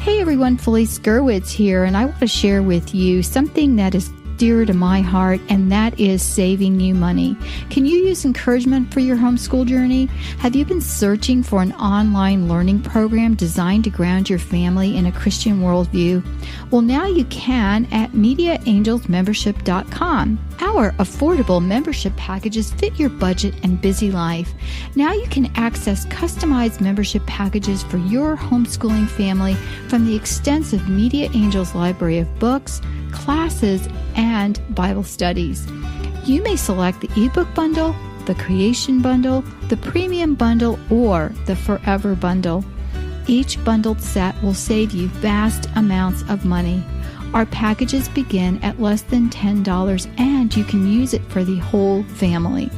Hey everyone, Felice Gerwitz here, and I want to share with you something that is dear to my heart, and that is saving you money. Can you use encouragement for your homeschool journey? Have you been searching for an online learning program designed to ground your family in a Christian worldview? Well, now you can at MediaAngelsMembership.com. Our affordable membership packages fit your budget and busy life. Now you can access customized membership packages for your homeschooling family from the extensive Media Angels library of books, classes, and Bible studies. You may select the ebook bundle, the creation bundle, the premium bundle, or the forever bundle. Each bundled set will save you vast amounts of money. Our packages begin at less than $10, and you can use it for the whole family.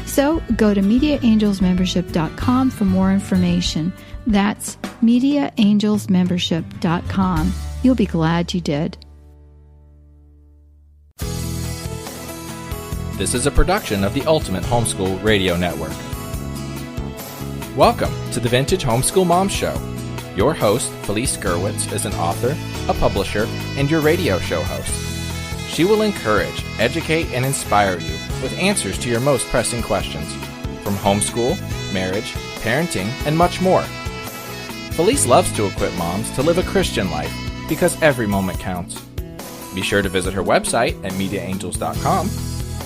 So go to MediaAngelsMembership.com for more information. That's MediaAngelsMembership.com. You'll be glad you did. This is a production of the Ultimate Homeschool Radio Network. Welcome to the Vintage Homeschool Mom Show. Your host, Felice Gerwitz, is an author, a publisher, and your radio show host. She will encourage, educate, and inspire you with answers to your most pressing questions from homeschool, marriage, parenting, and much more. Felice loves to equip moms to live a Christian life because every moment counts. Be sure to visit her website at MediaAngels.com.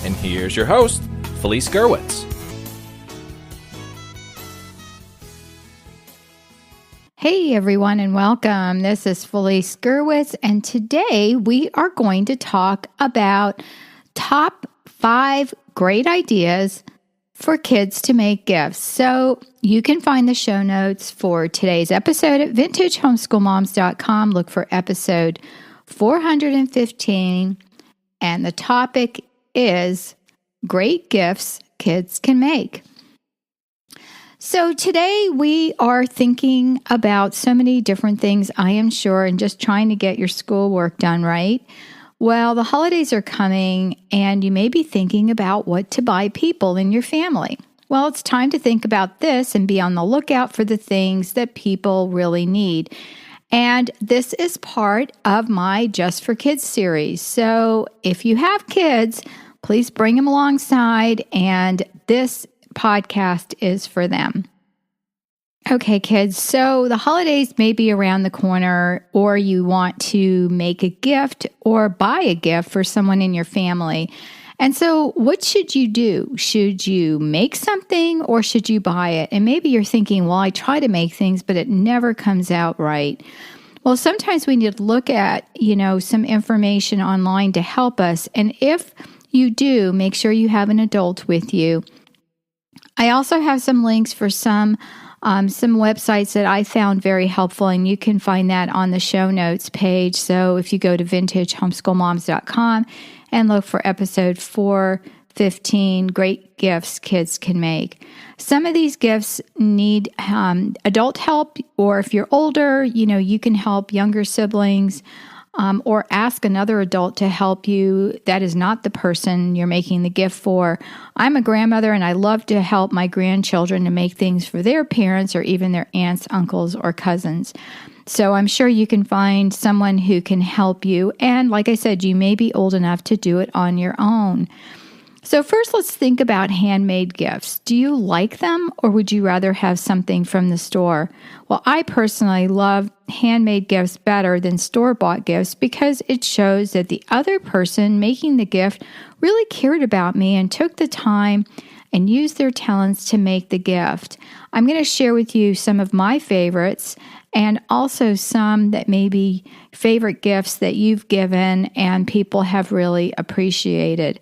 And here's your host, Felice Gerwitz. Hey everyone, and welcome. This is Felice Gerwitz, and today we are going to talk about top 5 great ideas for kids to make gifts. So you can find the show notes for today's episode at vintagehomeschoolmoms.com. Look for episode 415, and the topic is great gifts kids can make. So today we are thinking about so many different things, I am sure, and just trying to get your schoolwork done right. Well, the holidays are coming, and you may be thinking about what to buy people in your family. Well, it's time to think about this and be on the lookout for the things that people really need. And this is part of my Just for Kids series. So if you have kids, please bring them alongside, and this podcast is for them. Okay, kids, so the holidays may be around the corner, or you want to make a gift or buy a gift for someone in your family. And so what should you do? Should you make something or should you buy it? And maybe you're thinking, well, I try to make things, but it never comes out right. Well, sometimes we need to look at, some information online to help us. And if you do, make sure you have an adult with you. I also have some links for some websites that I found very helpful, and you can find that on the show notes page. So if you go to vintagehomeschoolmoms.com and look for episode 415, Great Gifts Kids Can Make. Some of these gifts need adult help, or if you're older, you can help younger siblings. Or ask another adult to help you that is not the person you're making the gift for. I'm a grandmother, and I love to help my grandchildren to make things for their parents or even their aunts, uncles, or cousins. So I'm sure you can find someone who can help you. And like I said, you may be old enough to do it on your own. So first, let's think about handmade gifts. Do you like them, or would you rather have something from the store? Well, I personally love handmade gifts better than store-bought gifts because it shows that the other person making the gift really cared about me and took the time and used their talents to make the gift. I'm going to share with you some of my favorites and also some that may be favorite gifts that you've given and people have really appreciated.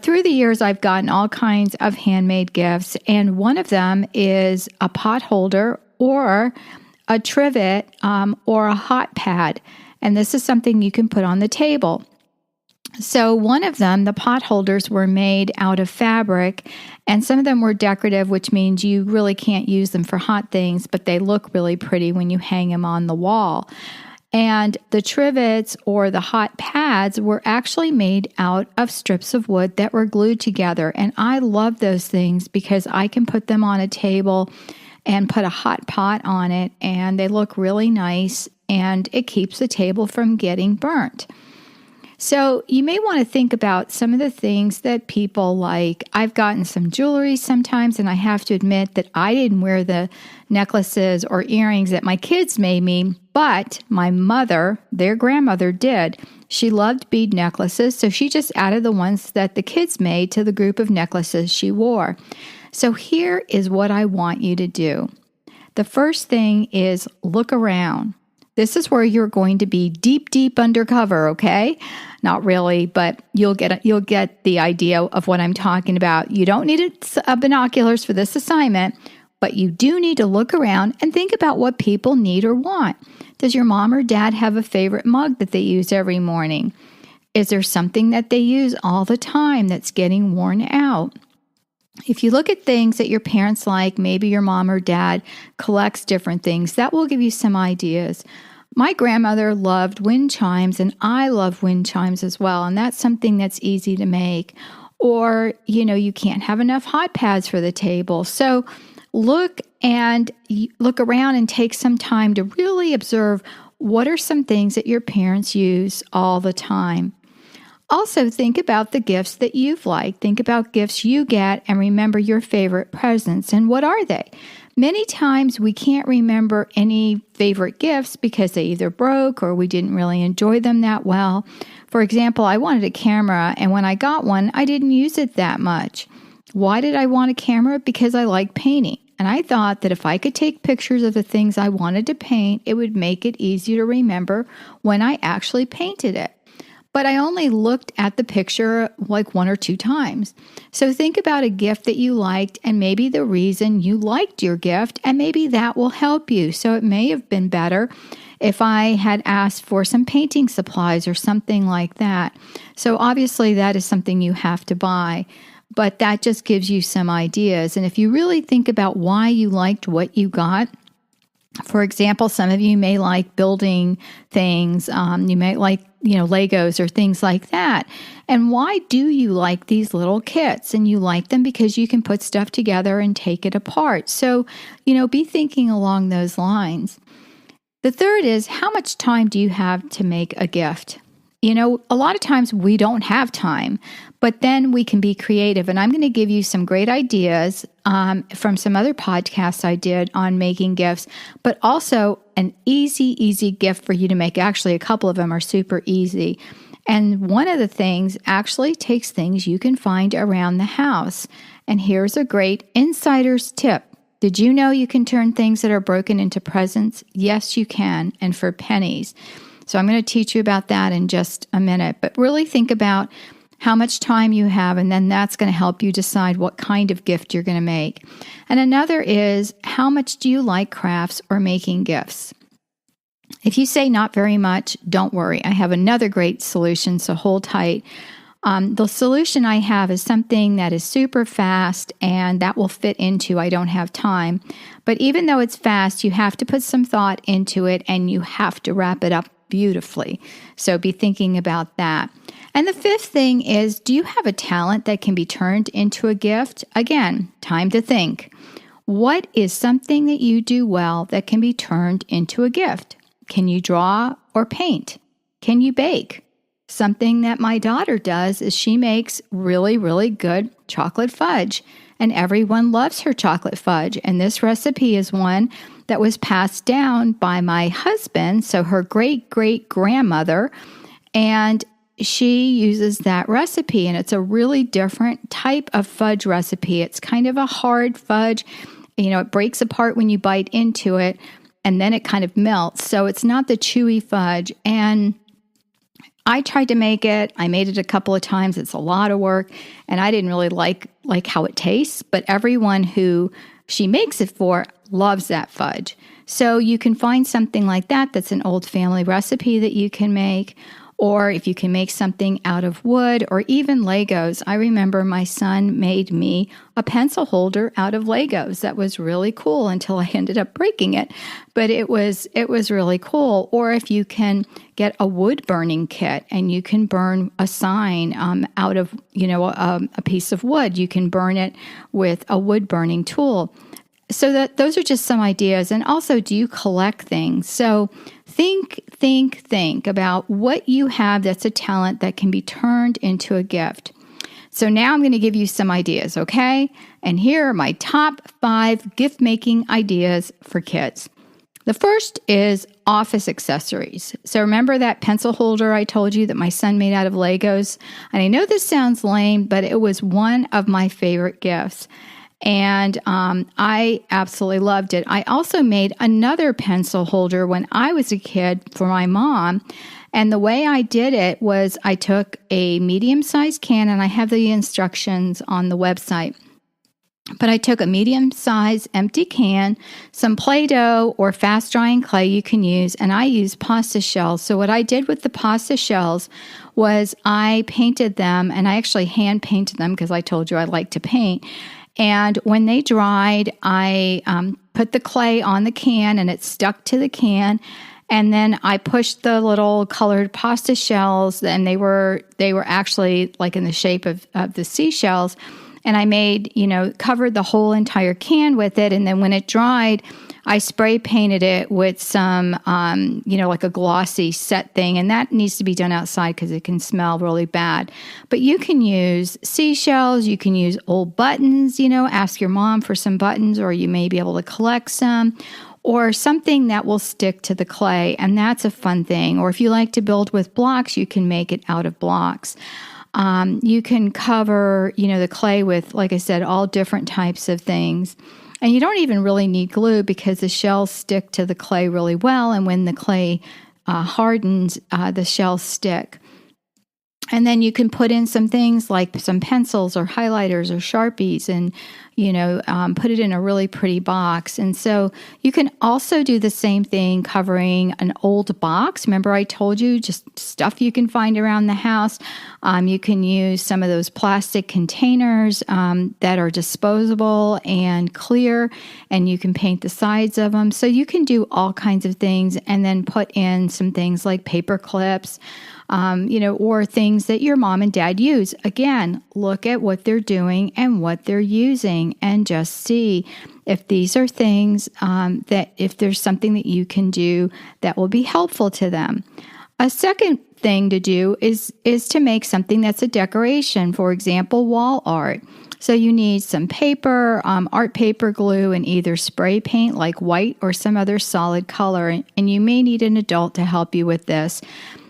Through the years, I've gotten all kinds of handmade gifts, and one of them is a pot holder or a trivet or a hot pad, and this is something you can put on the table. So one of them, the pot holders, were made out of fabric, and some of them were decorative, which means you really can't use them for hot things, but they look really pretty when you hang them on the wall. And the trivets or the hot pads were actually made out of strips of wood that were glued together. And I love those things because I can put them on a table and put a hot pot on it, and they look really nice. and it keeps the table from getting burnt. So you may want to think about some of the things that people like. I've gotten some jewelry sometimes, and I have to admit that I didn't wear the necklaces or earrings that my kids made me, but my mother, their grandmother, did. She loved bead necklaces, so she just added the ones that the kids made to the group of necklaces she wore. So here is what I want you to do. The first thing is look around. This is where you're going to be deep undercover, okay? Not really, but you'll get the idea of what I'm talking about. You don't need binoculars for this assignment, but you do need to look around and think about what people need or want. Does your mom or dad have a favorite mug that they use every morning? Is there something that they use all the time that's getting worn out? If you look at things that your parents like, maybe your mom or dad collects different things, that will give you some ideas. My grandmother loved wind chimes, and I love wind chimes as well, and that's something that's easy to make. Or, you can't have enough hot pads for the table. So look around and take some time to really observe what are some things that your parents use all the time. Also, think about the gifts that you've liked. Think about gifts you get and remember your favorite presents. And what are they? Many times we can't remember any favorite gifts because they either broke or we didn't really enjoy them that well. For example, I wanted a camera, and when I got one, I didn't use it that much. Why did I want a camera? Because I like painting. And I thought that if I could take pictures of the things I wanted to paint, it would make it easier to remember when I actually painted it. But I only looked at the picture like 1 or 2 times. So think about a gift that you liked and maybe the reason you liked your gift, and maybe that will help you. So it may have been better if I had asked for some painting supplies or something like that. So obviously that is something you have to buy, but that just gives you some ideas. And if you really think about why you liked what you got, for example, some of you may like building things. You may like, Legos or things like that. And why do you like these little kits? And you like them because you can put stuff together and take it apart. So, be thinking along those lines. The third is, how much time do you have to make a gift? A lot of times we don't have time, but then we can be creative. And I'm going to give you some great ideas from some other podcasts I did on making gifts, but also an easy gift for you to make. Actually, a couple of them are super easy. And one of the things actually takes things you can find around the house. And here's a great insider's tip. Did you know you can turn things that are broken into presents? Yes, you can, and for pennies. So I'm going to teach you about that in just a minute, but really think about how much time you have, and then that's going to help you decide what kind of gift you're going to make. And another is, how much do you like crafts or making gifts? If you say not very much, don't worry. I have another great solution, so hold tight. The solution I have is something that is super fast and that will fit into I don't have time. But even though it's fast, you have to put some thought into it and you have to wrap it up beautifully. So be thinking about that. And the fifth thing is, do you have a talent that can be turned into a gift? Again, time to think. What is something that you do well that can be turned into a gift? Can you draw or paint? Can you bake? Something that my daughter does is she makes really good chocolate fudge, and everyone loves her chocolate fudge. And this recipe is one that was passed down by my husband, so her great-great-grandmother, and she uses that recipe, and it's a really different type of fudge recipe. It's kind of a hard fudge. It breaks apart when you bite into it, and then it kind of melts, so it's not the chewy fudge. And I tried to make it. I made it a couple of times. It's a lot of work, and I didn't really like how it tastes, but everyone who she makes it for loves that fudge. So you can find something like that that's an old family recipe that you can make, or if you can make something out of wood or even Legos. I remember my son made me a pencil holder out of Legos. That was really cool until I ended up breaking it, but it was really cool. Or if you can get a wood burning kit and you can burn a sign out of a piece of wood, you can burn it with a wood burning tool. So those are just some ideas. And also, do you collect things? So think about what you have that's a talent that can be turned into a gift. So now I'm going to give you some ideas, okay? And here are my top 5 gift-making ideas for kids. The first is office accessories. So remember that pencil holder I told you that my son made out of Legos? And I know this sounds lame, but it was one of my favorite gifts. And I absolutely loved it. I also made another pencil holder when I was a kid for my mom. And the way I did it was I took a medium-sized can, and I have the instructions on the website. But I took a medium-sized empty can, some Play-Doh or fast-drying clay you can use, and I used pasta shells. So what I did with the pasta shells was I painted them, and I actually hand-painted them because I told you I like to paint. And when they dried, I put the clay on the can, and it stuck to the can. And then I pushed the little colored pasta shells, and they were actually like in the shape of the seashells. And I made, covered the whole entire can with it. And then when it dried, I spray painted it with some, like a glossy set thing. And that needs to be done outside because it can smell really bad. But you can use seashells. You can use old buttons, ask your mom for some buttons, or you may be able to collect some, or something that will stick to the clay. And that's a fun thing. Or if you like to build with blocks, you can make it out of blocks. You can cover, the clay with, like I said, all different types of things. And you don't even really need glue because the shells stick to the clay really well. And when the clay hardens, the shells stick. And then you can put in some things like some pencils or highlighters or Sharpies and, put it in a really pretty box. And so you can also do the same thing covering an old box. Remember I told you just stuff you can find around the house. You can use some of those plastic containers that are disposable and clear, and you can paint the sides of them. So you can do all kinds of things and then put in some things like paper clips, or things that your mom and dad use. Again, look at what they're doing and what they're using and just see if these are things that if there's something that you can do that will be helpful to them. A second thing to do is to make something that's a decoration, for example, wall art. So you need some paper, art paper glue, and either spray paint like white or some other solid color. And you may need an adult to help you with this.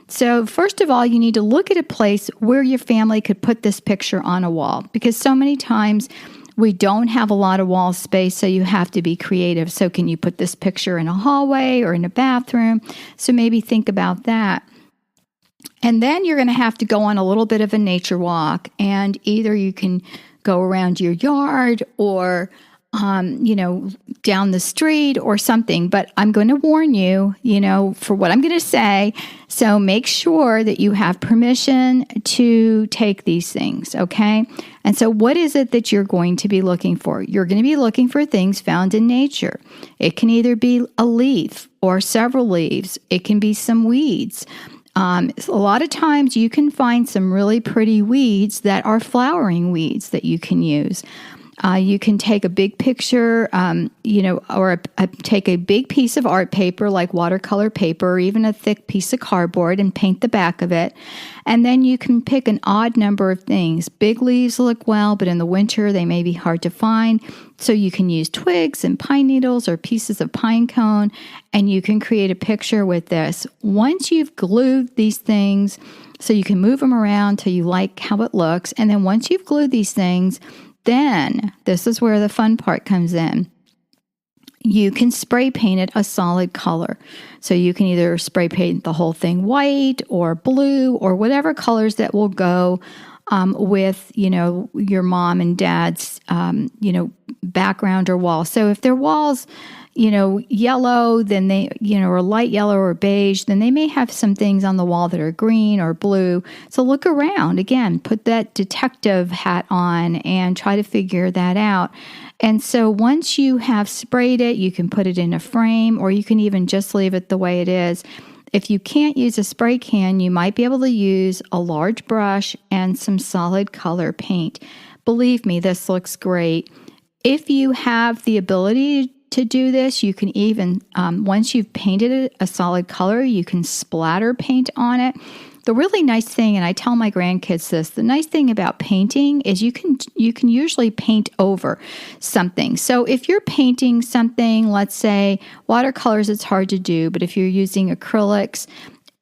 So first of all, you need to look at a place where your family could put this picture on a wall, because so many times we don't have a lot of wall space, so you have to be creative. So can you put this picture in a hallway or in a bathroom? So maybe think about that. And then you're going to have to go on a little bit of a nature walk, and either you can go around your yard or down the street or something. But I'm going to warn you, for what I'm going to say. So make sure that you have permission to take these things, okay? And so what is it that you're going to be looking for? You're going to be looking for things found in nature. It can either be a leaf or several leaves. It can be some weeds. A lot of times you can find some really pretty weeds that are flowering weeds that you can use. You can take a big picture, or take a big piece of art paper like watercolor paper or even a thick piece of cardboard and paint the back of it. And then you can pick an odd number of things. Big leaves look well, but in the winter they may be hard to find. So you can use twigs and pine needles or pieces of pine cone, and you can create a picture with this. Once you've glued these things, so you can move them around till you like how it looks, and then once you've glued these things, then this is where the fun part comes in. You can spray paint it a solid color. So you can either spray paint the whole thing white or blue or whatever colors that will go with, your mom and dad's, background or wall. So if their walls, yellow, then they, or light yellow or beige, then they may have some things on the wall that are green or blue. So look around. Again, put that detective hat on and try to figure that out. And so once you have sprayed it, you can put it in a frame, or you can even just leave it the way it is. If you can't use a spray can, you might be able to use a large brush and some solid color paint. Believe me, this looks great. if you have the ability to do this, you can even, once you've painted it a solid color, you can splatter paint on it. The really nice thing, and I tell my grandkids this, the nice thing about painting is you can usually paint over something. So if you're painting something, let's say watercolors, it's hard to do, but if you're using acrylics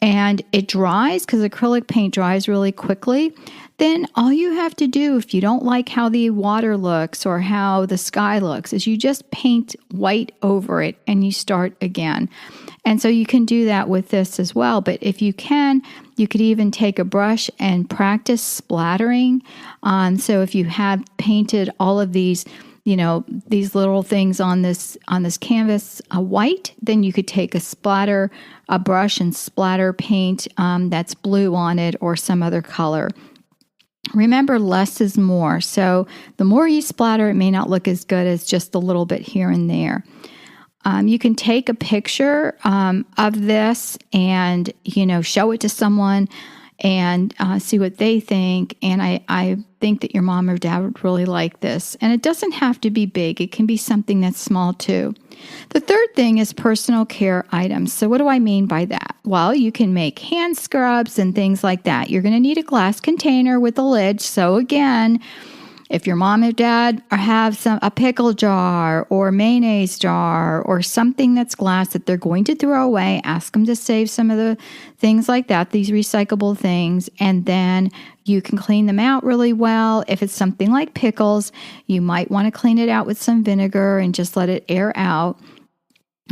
and it dries, because acrylic paint dries really quickly, then all you have to do, if you don't like how the water looks or how the sky looks, is you just paint white over it and you start again. And so you can do that with this as well. But if you can, you could even take a brush and practice splattering. So if you have painted all of these, these little things on this canvas white, then you could take a brush and splatter paint that's blue on it or some other color. Remember, less is more. So the more you splatter, it may not look as good as just a little bit here and there. You can take a picture of this and, show it to someone and see what they think. And I think that your mom or dad would really like this. And it doesn't have to be big. It can be something that's small too. The third thing is personal care items. So what do I mean by that? Well, you can make hand scrubs and things like that. You're going to need a glass container with a lid. So again, if your mom or dad have a pickle jar or mayonnaise jar or something that's glass that they're going to throw away, ask them to save some of the things like that, these recyclable things, and then you can clean them out really well. If it's something like pickles, you might want to clean it out with some vinegar and just let it air out.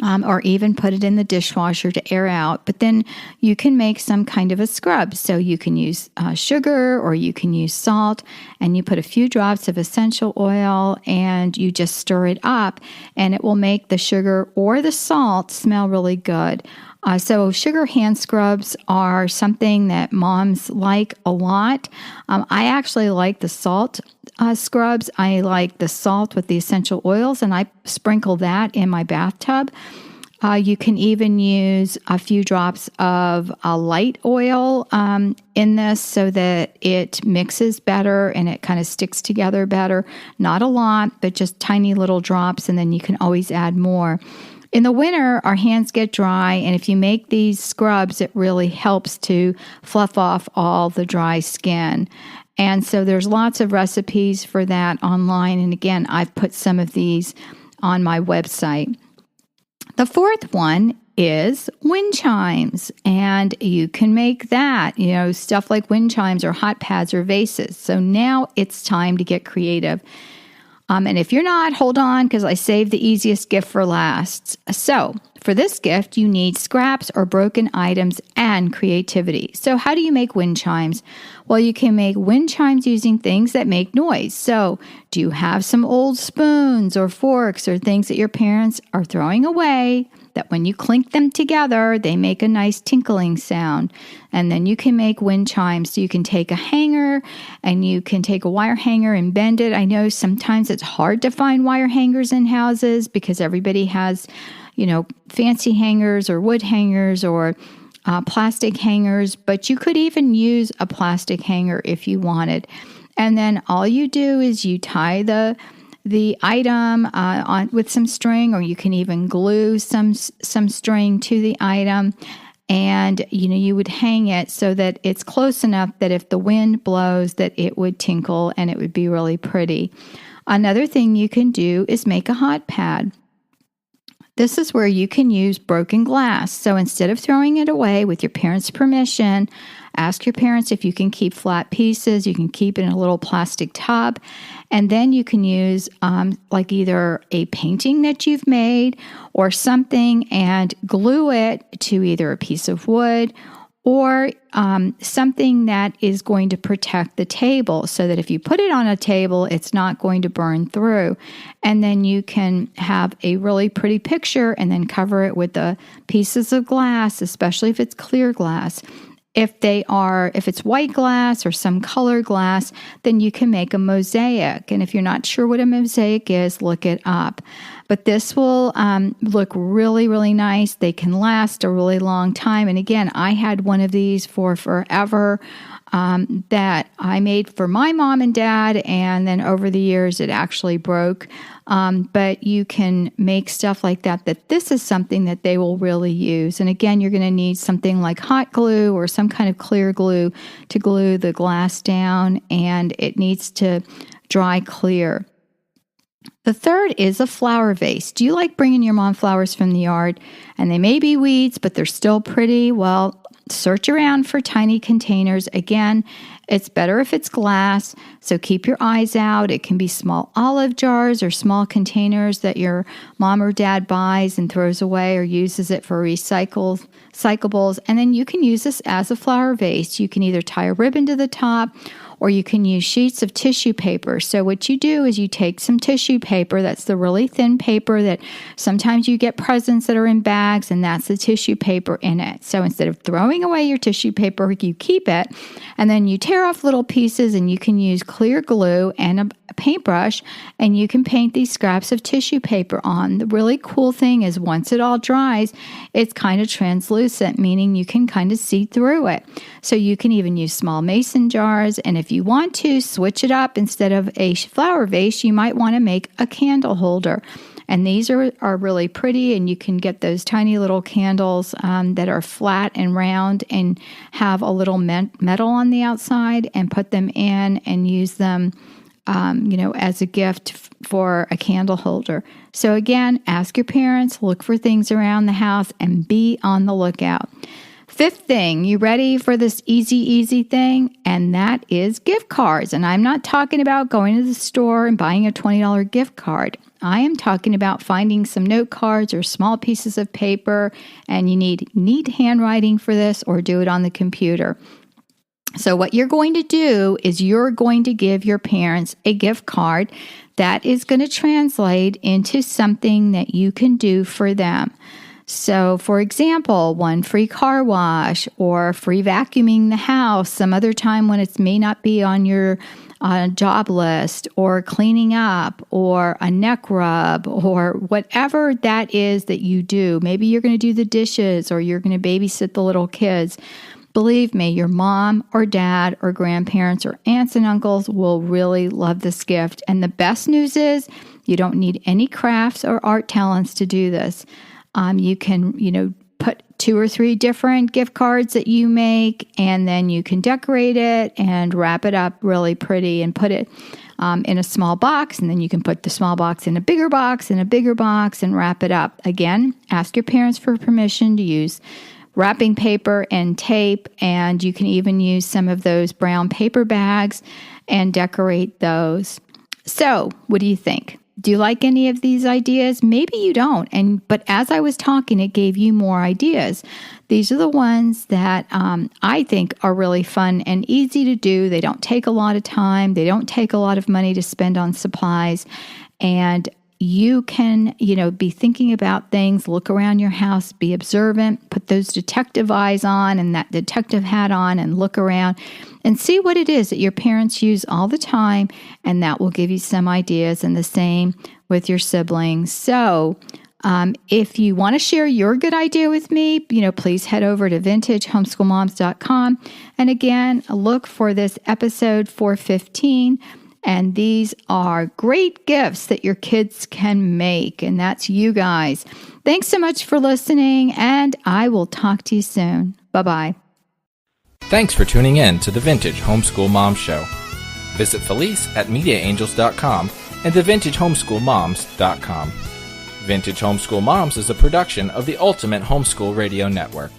Or even put it in the dishwasher to air out. But then you can make some kind of a scrub. So you can use sugar or you can use salt, and you put a few drops of essential oil and you just stir it up, and it will make the sugar or the salt smell really good. So sugar hand scrubs are something that moms like a lot. I actually like the salt scrubs. I like the salt with the essential oils, and I sprinkle that in my bathtub. You can even use a few drops of light oil in this so that it mixes better and it kind of sticks together better. Not a lot, but just tiny little drops, and then you can always add more. In the winter, our hands get dry, and if you make these scrubs, it really helps to fluff off all the dry skin. And so there's lots of recipes for that online. And again, I've put some of these on my website. The fourth one is wind chimes, and you can make that, stuff like wind chimes or hot pads or vases. So now it's time to get creative. And if you're not, hold on, because I saved the easiest gift for last. So for this gift, you need scraps or broken items and creativity. So how do you make wind chimes? Well, you can make wind chimes using things that make noise. So do you have some old spoons or forks or things that your parents are throwing away that when you clink them together, they make a nice tinkling sound? And then you can make wind chimes. So you can take a hanger and you can take a wire hanger and bend it. I know sometimes it's hard to find wire hangers in houses because everybody has, fancy hangers or wood hangers or plastic hangers, but you could even use a plastic hanger if you wanted. And then all you do is you tie the item on with some string, or you can even glue some string to the item, and you would hang it so that it's close enough that if the wind blows that it would tinkle and it would be really pretty. Another thing you can do is make a hot pad. This is where you can use broken glass. So instead of throwing it away, with your parents' permission, ask your parents if you can keep flat pieces. You can keep it in a little plastic tub. And then you can use like either a painting that you've made or something and glue it to either a piece of wood or something that is going to protect the table so that if you put it on a table, it's not going to burn through. And then you can have a really pretty picture and then cover it with the pieces of glass, especially if it's clear glass. If it's white glass or some colored glass, then you can make a mosaic. And if you're not sure what a mosaic is, look it up. But this will look really, really nice. They can last a really long time. And again, I had one of these for forever that I made for my mom and dad, and then over the years it actually broke. But you can make stuff like that this is something that they will really use. And again, you're going to need something like hot glue or some kind of clear glue to glue the glass down, and it needs to dry clear. The third is a flower vase. Do you like bringing your mom flowers from the yard? And they may be weeds, but they're still pretty. Well, search around for tiny containers. Again, it's better if it's glass, so keep your eyes out. It can be small olive jars or small containers that your mom or dad buys and throws away or uses it for recyclables. And then you can use this as a flower vase. You can either tie a ribbon to the top, or you can use sheets of tissue paper. So what you do is you take some tissue paper, that's the really thin paper that sometimes you get presents that are in bags, and that's the tissue paper in it. So instead of throwing away your tissue paper, you keep it, and then you tear off little pieces, and you can use clear glue and a paintbrush, and you can paint these scraps of tissue paper on. The really cool thing is once it all dries, it's kind of translucent, meaning you can kind of see through it. So you can even use small mason jars, and if you want to switch it up, instead of a flower vase, you might want to make a candle holder. And these are really pretty, and you can get those tiny little candles that are flat and round and have a little metal on the outside, and put them in and use them as a gift for a candle holder. So again, ask your parents, look for things around the house, and be on the lookout. Fifth thing, you ready for this easy thing? And that is gift cards. And I'm not talking about going to the store and buying a $20 gift card. I am talking about finding some note cards or small pieces of paper, and you need neat handwriting for this, or do it on the computer. So what you're going to do is you're going to give your parents a gift card that is going to translate into something that you can do for them. So, for example, one free car wash, or free vacuuming the house some other time when it may not be on your job list, or cleaning up, or a neck rub, or whatever that is that you do. Maybe you're going to do the dishes, or you're going to babysit the little kids. Believe me, your mom or dad or grandparents or aunts and uncles will really love this gift. And the best news is you don't need any crafts or art talents to do this. You can, put 2 or 3 different gift cards that you make, and then you can decorate it and wrap it up really pretty and put it in a small box. And then you can put the small box in a bigger box and wrap it up. Again, ask your parents for permission to use wrapping paper and tape, and you can even use some of those brown paper bags and decorate those. So, what do you think? Do you like any of these ideas? Maybe you don't, but as I was talking, it gave you more ideas. These are the ones that I think are really fun and easy to do. They don't take a lot of time. They don't take a lot of money to spend on supplies, and you can, be thinking about things, look around your house, be observant, put those detective eyes on and that detective hat on, and look around and see what it is that your parents use all the time, and that will give you some ideas. And the same with your siblings. So if you want to share your good idea with me, please head over to vintagehomeschoolmoms.com. And again, look for this episode 415. And these are great gifts that your kids can make. And that's you guys. Thanks so much for listening, and I will talk to you soon. Bye-bye. Thanks for tuning in to the Vintage Homeschool Mom Show. Visit Felice at MediaAngels.com and TheVintageHomeschoolMoms.com. Vintage Homeschool Moms is a production of the Ultimate Homeschool Radio Network.